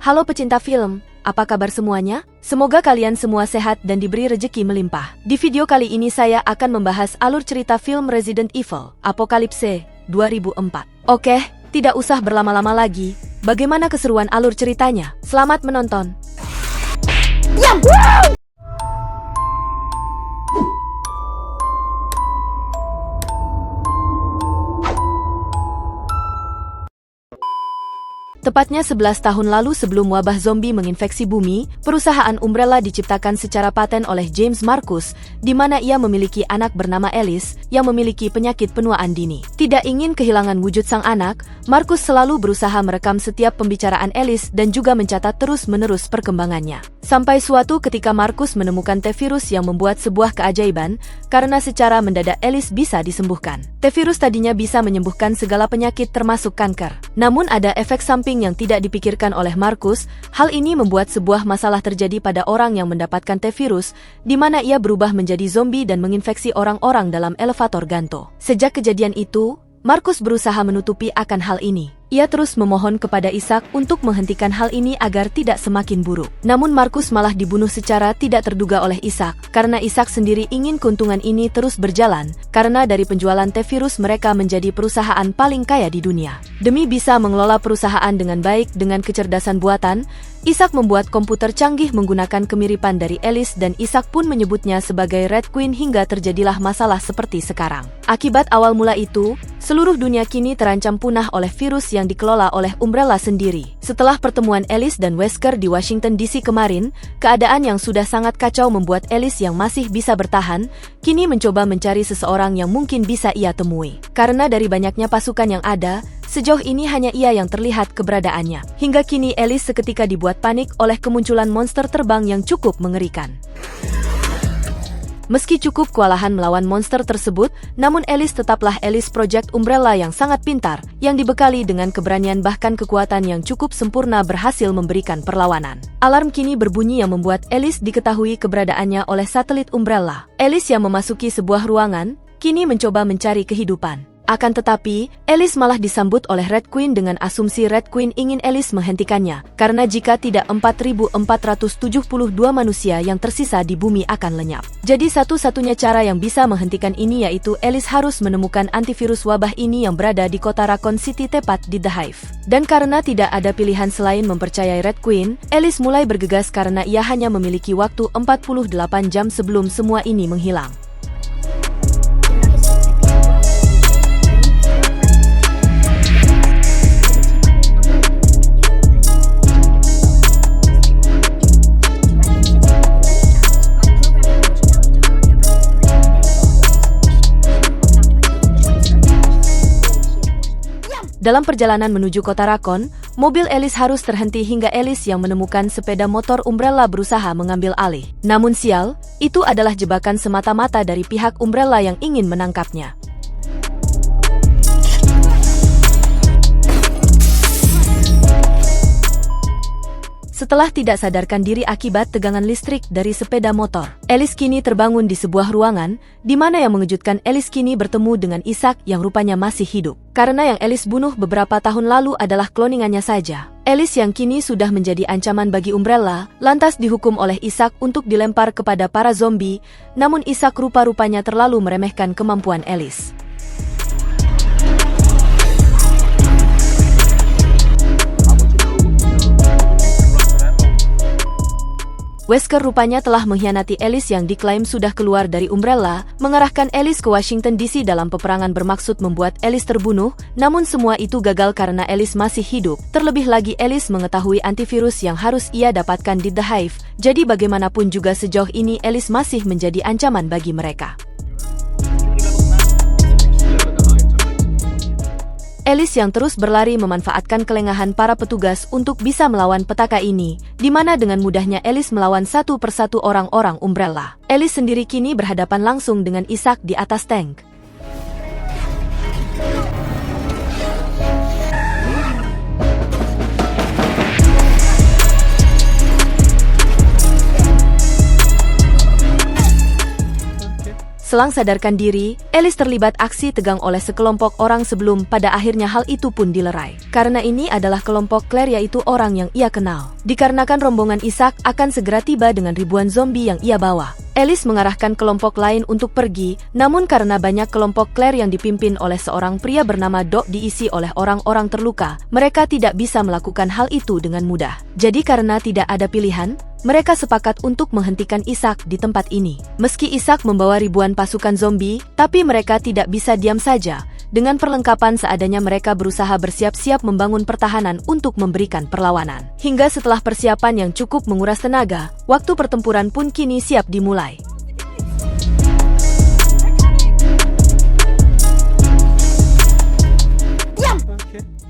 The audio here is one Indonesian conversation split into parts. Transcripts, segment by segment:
Halo pecinta film, apa kabar semuanya? Semoga kalian semua sehat dan diberi rejeki melimpah. Di video kali ini saya akan membahas alur cerita film Resident Evil, Apocalypse 2004. Oke, tidak usah berlama-lama lagi. Bagaimana keseruan alur ceritanya? Selamat menonton. Tepatnya 11 tahun lalu sebelum wabah zombie menginfeksi bumi, perusahaan Umbrella diciptakan secara paten oleh James Marcus, di mana ia memiliki anak bernama Alice yang memiliki penyakit penuaan dini. Tidak ingin kehilangan wujud sang anak, Marcus selalu berusaha merekam setiap pembicaraan Alice dan juga mencatat terus-menerus perkembangannya. Sampai suatu ketika Marcus menemukan T-virus yang membuat sebuah keajaiban, karena secara mendadak Alice bisa disembuhkan. T-virus tadinya bisa menyembuhkan segala penyakit termasuk kanker. Namun ada efek samping yang tidak dipikirkan oleh Marcus. Hal ini membuat sebuah masalah terjadi pada orang yang mendapatkan T-virus, di mana ia berubah menjadi zombie dan menginfeksi orang-orang dalam elevator Ganto. Sejak kejadian itu, Marcus berusaha menutupi akan hal ini. Ia terus memohon kepada Isaac untuk menghentikan hal ini agar tidak semakin buruk. Namun Marcus malah dibunuh secara tidak terduga oleh Isaac, karena Isaac sendiri ingin keuntungan ini terus berjalan, karena dari penjualan T-virus mereka menjadi perusahaan paling kaya di dunia. Demi bisa mengelola perusahaan dengan baik dengan kecerdasan buatan, Isaac membuat komputer canggih menggunakan kemiripan dari Alice dan Isaac pun menyebutnya sebagai Red Queen hingga terjadilah masalah seperti sekarang. Akibat awal mula itu, seluruh dunia kini terancam punah oleh virus yang dikelola oleh Umbrella sendiri. Setelah pertemuan Alice dan Wesker di Washington DC kemarin, keadaan yang sudah sangat kacau membuat Alice yang masih bisa bertahan, kini mencoba mencari seseorang yang mungkin bisa ia temui. Karena dari banyaknya pasukan yang ada, sejauh ini hanya ia yang terlihat keberadaannya. Hingga kini Alice seketika dibuat panik oleh kemunculan monster terbang yang cukup mengerikan. Meski cukup kewalahan melawan monster tersebut, namun Alice tetaplah Alice Project Umbrella yang sangat pintar, yang dibekali dengan keberanian bahkan kekuatan yang cukup sempurna berhasil memberikan perlawanan. Alarm kini berbunyi yang membuat Alice diketahui keberadaannya oleh satelit Umbrella. Alice yang memasuki sebuah ruangan, kini mencoba mencari kehidupan. Akan tetapi, Alice malah disambut oleh Red Queen dengan asumsi Red Queen ingin Alice menghentikannya, karena jika tidak 4.472 manusia yang tersisa di bumi akan lenyap. Jadi satu-satunya cara yang bisa menghentikan ini yaitu Alice harus menemukan antivirus wabah ini yang berada di kota Raccoon City tepat di The Hive. Dan karena tidak ada pilihan selain mempercayai Red Queen, Alice mulai bergegas karena ia hanya memiliki waktu 48 jam sebelum semua ini menghilang. Dalam perjalanan menuju kota Raccoon, mobil Alice harus terhenti hingga Alice yang menemukan sepeda motor Umbrella berusaha mengambil alih. Namun sial, itu adalah jebakan semata-mata dari pihak Umbrella yang ingin menangkapnya. Setelah tidak sadarkan diri akibat tegangan listrik dari sepeda motor, Alice kini terbangun di sebuah ruangan, di mana yang mengejutkan Alice kini bertemu dengan Isaac yang rupanya masih hidup. Karena yang Alice bunuh beberapa tahun lalu adalah kloningannya saja. Alice yang kini sudah menjadi ancaman bagi Umbrella, lantas dihukum oleh Isaac untuk dilempar kepada para zombie, namun Isaac rupa-rupanya terlalu meremehkan kemampuan Alice. Wesker rupanya telah mengkhianati Alice yang diklaim sudah keluar dari Umbrella, mengarahkan Alice ke Washington DC dalam peperangan bermaksud membuat Alice terbunuh, namun semua itu gagal karena Alice masih hidup. Terlebih lagi Alice mengetahui antivirus yang harus ia dapatkan di The Hive, jadi bagaimanapun juga sejauh ini Alice masih menjadi ancaman bagi mereka. Alice yang terus berlari memanfaatkan kelengahan para petugas untuk bisa melawan petaka ini, di mana dengan mudahnya Alice melawan satu persatu orang-orang Umbrella. Alice sendiri kini berhadapan langsung dengan Isaac di atas tank. Selang sadarkan diri, Alice terlibat aksi tegang oleh sekelompok orang sebelum pada akhirnya hal itu pun dilerai. Karena ini adalah kelompok Claire, yaitu orang yang ia kenal. Dikarenakan rombongan Isaac akan segera tiba dengan ribuan zombie yang ia bawa, Alice mengarahkan kelompok lain untuk pergi, namun karena banyak kelompok Claire yang dipimpin oleh seorang pria bernama Doc diisi oleh orang-orang terluka, mereka tidak bisa melakukan hal itu dengan mudah. Jadi karena tidak ada pilihan, mereka sepakat untuk menghentikan Isaac di tempat ini. Meski Isaac membawa ribuan pasukan zombie, tapi mereka tidak bisa diam saja. Dengan perlengkapan seadanya mereka berusaha bersiap-siap membangun pertahanan untuk memberikan perlawanan. Hingga setelah persiapan yang cukup menguras tenaga, waktu pertempuran pun kini siap dimulai.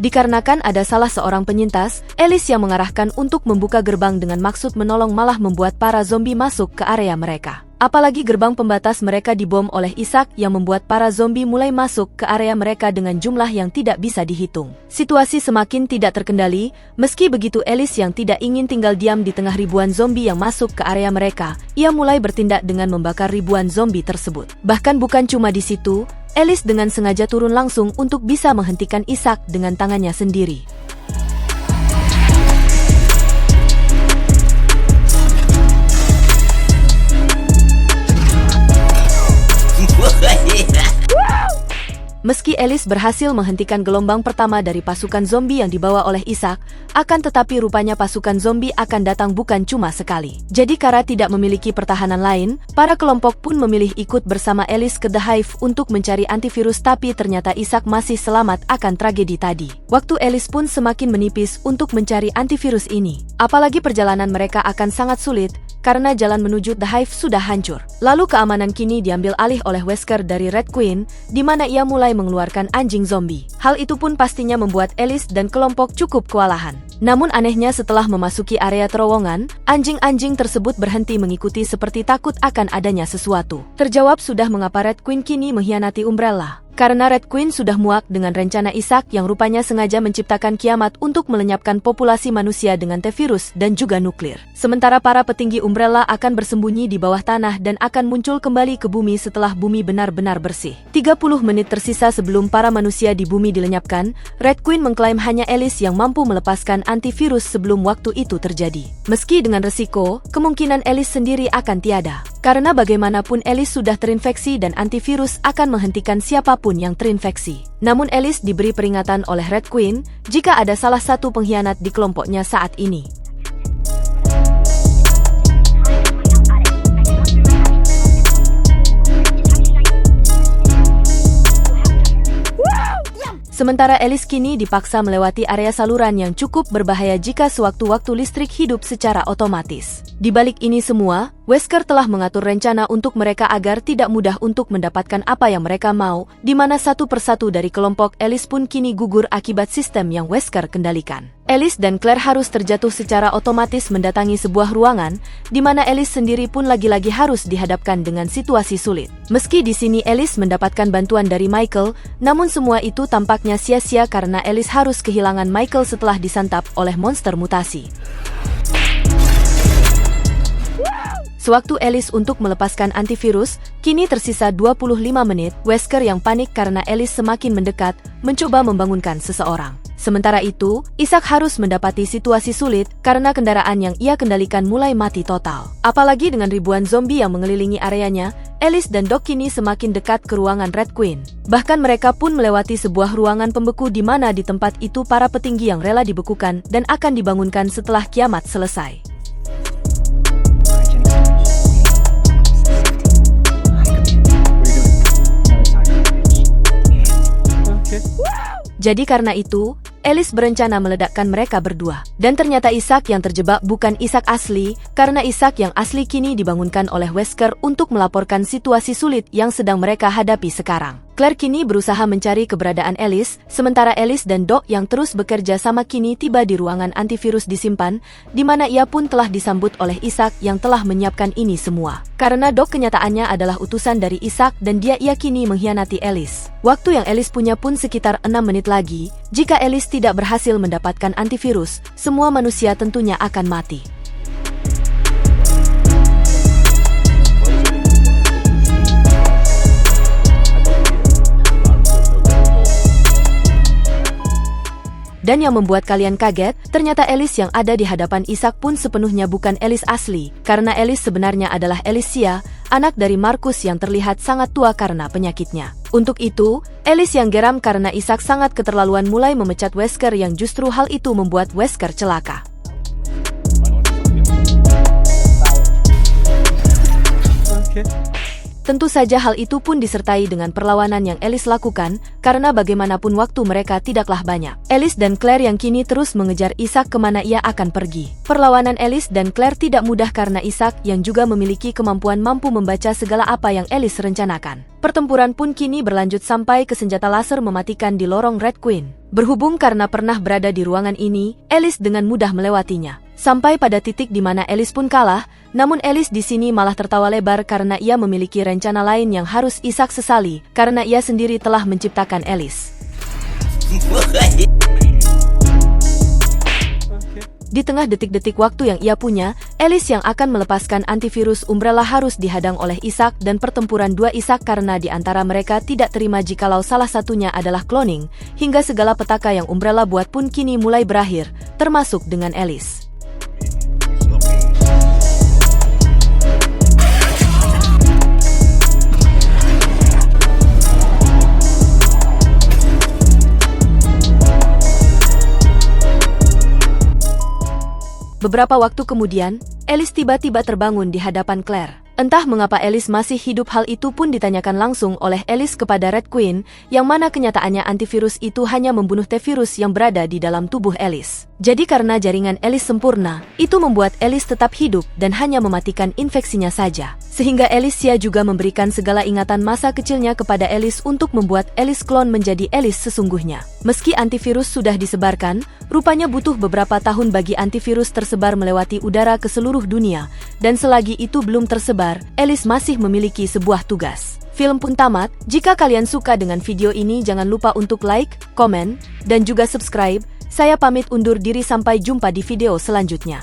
Dikarenakan ada salah seorang penyintas, Alice yang mengarahkan untuk membuka gerbang dengan maksud menolong malah membuat para zombie masuk ke area mereka. Apalagi gerbang pembatas mereka dibom oleh Isaac yang membuat para zombie mulai masuk ke area mereka dengan jumlah yang tidak bisa dihitung. Situasi semakin tidak terkendali, meski begitu Alice yang tidak ingin tinggal diam di tengah ribuan zombie yang masuk ke area mereka, ia mulai bertindak dengan membakar ribuan zombie tersebut. Bahkan bukan cuma di situ, Alice dengan sengaja turun langsung untuk bisa menghentikan Isaac dengan tangannya sendiri. Meski Alice berhasil menghentikan gelombang pertama dari pasukan zombie yang dibawa oleh Isaac, akan tetapi rupanya pasukan zombie akan datang bukan cuma sekali. Jadi karena tidak memiliki pertahanan lain, para kelompok pun memilih ikut bersama Alice ke The Hive untuk mencari antivirus, tapi ternyata Isaac masih selamat akan tragedi tadi. Waktu Alice pun semakin menipis untuk mencari antivirus ini. Apalagi perjalanan mereka akan sangat sulit, karena jalan menuju The Hive sudah hancur. Lalu keamanan kini diambil alih oleh Wesker dari Red Queen, di mana ia mulai mengeluarkan anjing zombie. Hal itu pun pastinya membuat Alice dan kelompok cukup kewalahan. Namun anehnya setelah memasuki area terowongan, anjing-anjing tersebut berhenti mengikuti seperti takut akan adanya sesuatu. Terjawab sudah mengapa Red Queen kini mengkhianati Umbrella. Karena Red Queen sudah muak dengan rencana Isaac yang rupanya sengaja menciptakan kiamat untuk melenyapkan populasi manusia dengan T-virus dan juga nuklir. Sementara para petinggi Umbrella akan bersembunyi di bawah tanah dan akan muncul kembali ke bumi setelah bumi benar-benar bersih. 30 menit tersisa sebelum para manusia di bumi dilenyapkan, Red Queen mengklaim hanya Alice yang mampu melepaskan antivirus sebelum waktu itu terjadi. Meski dengan resiko, kemungkinan Alice sendiri akan tiada. Karena bagaimanapun Alice sudah terinfeksi dan antivirus akan menghentikan siapapun yang terinfeksi. Namun Alice diberi peringatan oleh Red Queen jika ada salah satu pengkhianat di kelompoknya saat ini. Sementara Alice kini dipaksa melewati area saluran yang cukup berbahaya jika sewaktu-waktu listrik hidup secara otomatis. Di balik ini semua, Wesker telah mengatur rencana untuk mereka agar tidak mudah untuk mendapatkan apa yang mereka mau, di mana satu persatu dari kelompok Alice pun kini gugur akibat sistem yang Wesker kendalikan. Alice dan Claire harus terjatuh secara otomatis mendatangi sebuah ruangan, di mana Alice sendiri pun lagi-lagi harus dihadapkan dengan situasi sulit. Meski di sini Alice mendapatkan bantuan dari Michael, namun semua itu tampaknya sia-sia karena Alice harus kehilangan Michael setelah disantap oleh monster mutasi. Sewaktu Alice untuk melepaskan antivirus, kini tersisa 25 menit, Wesker yang panik karena Alice semakin mendekat, mencoba membangunkan seseorang. Sementara itu, Isaac harus mendapati situasi sulit karena kendaraan yang ia kendalikan mulai mati total. Apalagi dengan ribuan zombie yang mengelilingi areanya, Alice dan Doc kini semakin dekat ke ruangan Red Queen. Bahkan mereka pun melewati sebuah ruangan pembeku di mana di tempat itu para petinggi yang rela dibekukan dan akan dibangunkan setelah kiamat selesai. Jadi karena itu, Alice berencana meledakkan mereka berdua. Dan ternyata Isaac yang terjebak bukan Isaac asli, karena Isaac yang asli kini dibangunkan oleh Wesker untuk melaporkan situasi sulit yang sedang mereka hadapi sekarang. Claire kini berusaha mencari keberadaan Alice, sementara Alice dan Doc yang terus bekerja sama kini tiba di ruangan antivirus disimpan, di mana ia pun telah disambut oleh Isaac yang telah menyiapkan ini semua. Karena Doc kenyataannya adalah utusan dari Isaac dan dia yakini mengkhianati Alice. Waktu yang Alice punya pun sekitar 6 menit lagi. Jika Alice tidak berhasil mendapatkan antivirus, semua manusia tentunya akan mati. Dan yang membuat kalian kaget, ternyata Alice yang ada di hadapan Isaac pun sepenuhnya bukan Alice asli, karena Alice sebenarnya adalah Alicia, anak dari Marcus yang terlihat sangat tua karena penyakitnya. Untuk itu, Alice yang geram karena Isaac sangat keterlaluan mulai memecat Wesker yang justru hal itu membuat Wesker celaka. Tentu saja hal itu pun disertai dengan perlawanan yang Alice lakukan, karena bagaimanapun waktu mereka tidaklah banyak. Alice dan Claire yang kini terus mengejar Isaac kemana ia akan pergi. Perlawanan Alice dan Claire tidak mudah karena Isaac yang juga memiliki kemampuan mampu membaca segala apa yang Alice rencanakan. Pertempuran pun kini berlanjut sampai ke senjata laser mematikan di lorong Red Queen. Berhubung karena pernah berada di ruangan ini, Alice dengan mudah melewatinya. Sampai pada titik di mana Alice pun kalah, namun Alice di sini malah tertawa lebar karena ia memiliki rencana lain yang harus Isaac sesali, karena ia sendiri telah menciptakan Alice. Di tengah detik-detik waktu yang ia punya, Alice yang akan melepaskan antivirus Umbrella harus dihadang oleh Isaac dan pertempuran dua Isaac karena di antara mereka tidak terima jikalau salah satunya adalah cloning, hingga segala petaka yang Umbrella buat pun kini mulai berakhir, termasuk dengan Alice. Beberapa waktu kemudian, Alice tiba-tiba terbangun di hadapan Claire. Entah mengapa Alice masih hidup, hal itu pun ditanyakan langsung oleh Alice kepada Red Queen, yang mana kenyataannya antivirus itu hanya membunuh T-virus yang berada di dalam tubuh Alice. Jadi karena jaringan Alice sempurna, itu membuat Alice tetap hidup dan hanya mematikan infeksinya saja. Sehingga Alicia juga memberikan segala ingatan masa kecilnya kepada Alice untuk membuat Alice klon menjadi Alice sesungguhnya. Meski antivirus sudah disebarkan, rupanya butuh beberapa tahun bagi antivirus tersebar melewati udara ke seluruh dunia, dan selagi itu belum tersebar, Alice masih memiliki sebuah tugas. Film pun tamat. Jika kalian suka dengan video ini, jangan lupa untuk like, komen, dan juga subscribe. Saya pamit undur diri, sampai jumpa di video selanjutnya.